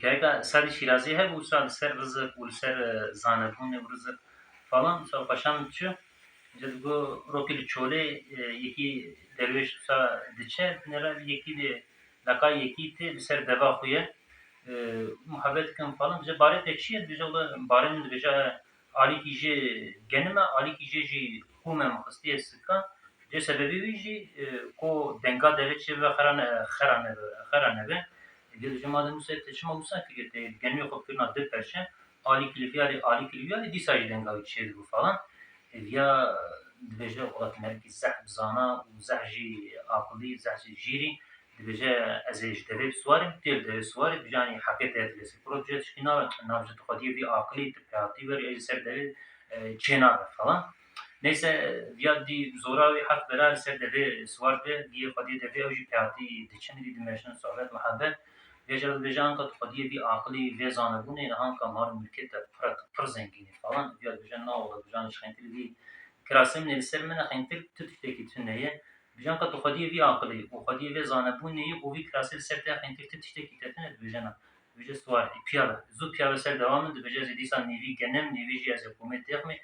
حكاية سادي شيرازي هب وسال سر رزق والسر زانبون ورزق falan sonra paşam diyor جدگو روکی چوله یکی درویش سا دچه نرا یکی دی لقا یکی تی بسر دوا خویه محبت کن falan bize bari tekşiye bize ola bari mi bize ali kije genime ali kije ji kume mıkıstiye sıka je sebebi biji ko denga devletçi ve kharane ve bize madem müsait teşma olsa ki genme kopturna de perşe ali kilifiyari disaj denga içeri bu falan ya dibêje welat melkî zeh bizana û zeh jî aqilî zeh jî jîrî dibêje ez ê ji devê biswarim tê li devê swarî dibêje anî heqê te dilêsî proje tişkî navje tu xwediyê vî aqilî tu hayatî werî ê li ser devê çênabe falan neyse ya dî zora wî heft bera li ser devê swar be diyê xwediyê devê ew jî hayatî diçin dî dimeşin sohbet mihebet bêje dibêje anka tu xwediyê vî aqilî vê zanebûnê anka mal û milkê te pir zengîn e falan ya dibêje naola dibêje anî ji xentilî vî کراسم نویسر من خنتر تو تکی تنهیه بیان که تو خودی وی عقلی و خودی وی زانبون نیه و وی کراسی سر ده خنتر تو تکی تنه بیجنا بیج سوار پیاده زود پیاده سر دوام ده بیج زیدیسان نیوی گنم نیوی جی از حکومت تخمی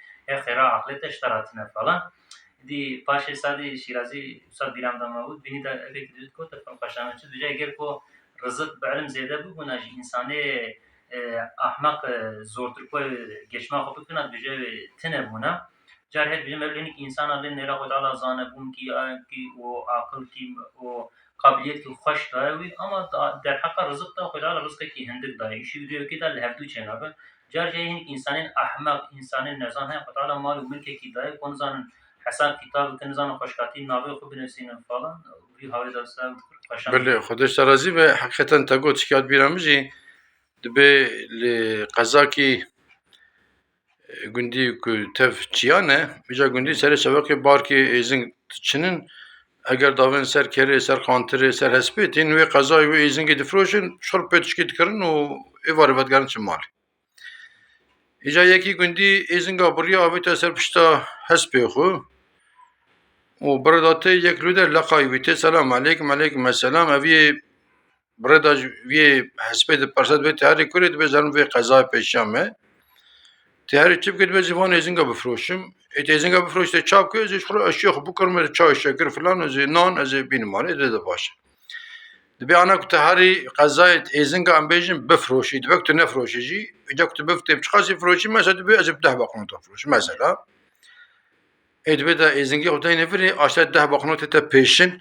خیرا عقلت اشتراطنا falan دی پاشه سادی شیرازی استاد بیرام داماود بینی ده فکر دید کو تفهم قشنگه بیج اگر کو رزق بعلم زیاده بگوناش انسانی احمق زورتر کو geçma خوب کنه بیج تنه بونه جار هر bizim evlenik insan alın nera kodala zanebun ki o akıl ki o kabiliyet ki hoş dayavi ama der hakka rızık da kodala rızık ki hindik dayavi işi diyor ki da lehvdu çenabe jar jehin insanın ahmak insanın nezan hay kodala mal mülk ki dayavi konzanın hesap kitab konzanın hoşkati navi xub nesinin falan bir havuz alsa başam bile خودش راضی به حقیقتا تگو چیکار بیرامجی دبه قزاکی گندی که تف چیانه بیچاره گندی سر شبکه بار که ایزن چنین اگر داون سر کره سر خانتره سر هسپیتین و قضای و ایزن که دفروشن شرب پتشکیت کردن و ایواره بدگرن چه مال ایجا یکی گندی ایزن که بریا آبیت سر پشتا هسپی خو و برداته یک لوده لقای بیته سلام علیکم علیکم السلام اوی بردا وی هسپی ده پرسد بیت هری کرد بزنم وی قضای پیشامه تهری چیپ کد به زبان ایزنگا بفروشم ایت ایزنگا بفروشته چاپ که ازش خورا اشیاء خب بکرم چای شکر فلان از نان از بینمانه ده باشه دبی آنها که تهری قضایت ایزنگا ام بیشم بفروشید وقت نفروشیجی اجا که بفته بچخاصی فروشی مثلا دبی از ده باقنون تفروشی مثلا ایت بده ایزنگی خودی نفری آشت ده باقنون تا پیشن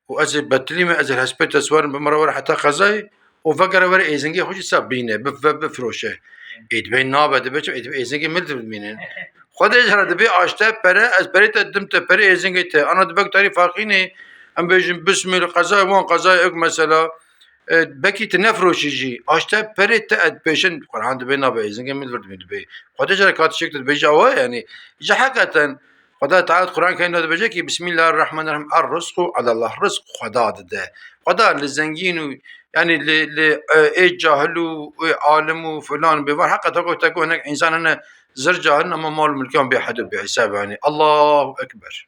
و از بطلی از هسپت تصویر بمرور حتی قضای و فکر ور ایزنگی خوشی سبینه بفروشه ایت بین نابده بچه ایت ایزنگی ملت ببینن خودش هر دبی آشته پره از پری تدم تا پری ایزنگی ته آن دبک تاری فرقی نه ام بیشم بسم الله قضای وان قضای اگ مثلا بکی تنفروشیجی آشته پری تد پیشن قرآن دبی نابه ایزنگی ملت ببینه خودش هر کات شکل دبی جواه یعنی جه حقیقتا خدا تعالی قرآن که اینجا بچه کی بسم الله الرحمن الرحیم الرزق علی الله رزق خدا ده خدا لزنگین و يعني ل جاهل وعالم وفلان بيفر حقا تقول هناك انسان انا زر جاهل ما مال ملكان بحد بحساب يعني الله اكبر